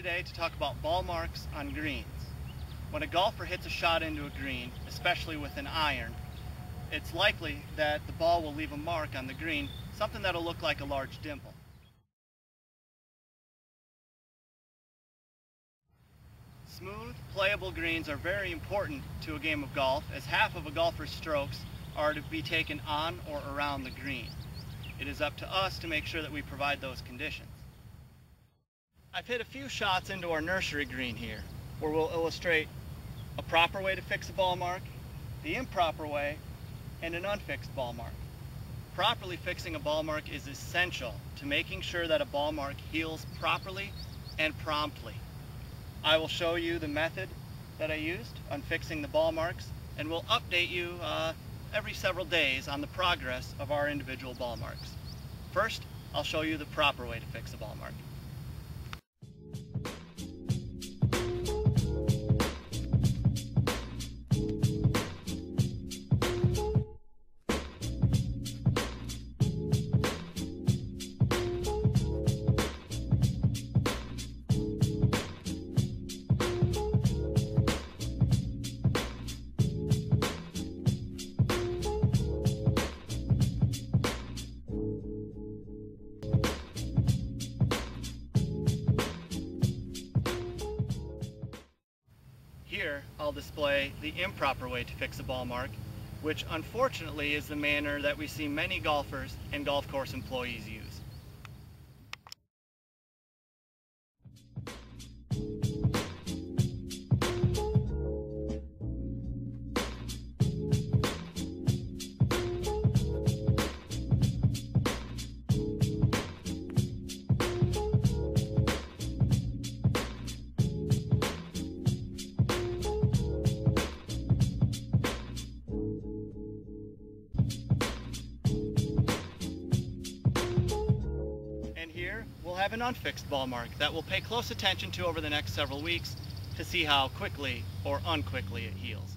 today to talk about ball marks on greens. When a golfer hits a shot into a green, especially with an iron, it's likely that the ball will leave a mark on the green, something that'll look like a large dimple. Smooth, playable greens are very important to a game of golf, as half of a golfer's strokes are to be taken on or around the green. It is up to us to make sure that we provide those conditions. I've hit a few shots into our nursery green here, where we'll illustrate a proper way to fix a ball mark, the improper way, and an unfixed ball mark. Properly fixing a ball mark is essential to making sure that a ball mark heals properly and promptly. I will show you the method that I used on fixing the ball marks, and we'll update you every several days on the progress of our individual ball marks. First, I'll show you the proper way to fix a ball mark. Here, I'll display the improper way to fix a ball mark, which unfortunately is the manner that we see many golfers and golf course employees use. We'll have an unfixed ball mark that we'll pay close attention to over the next several weeks to see how quickly or unquickly it heals.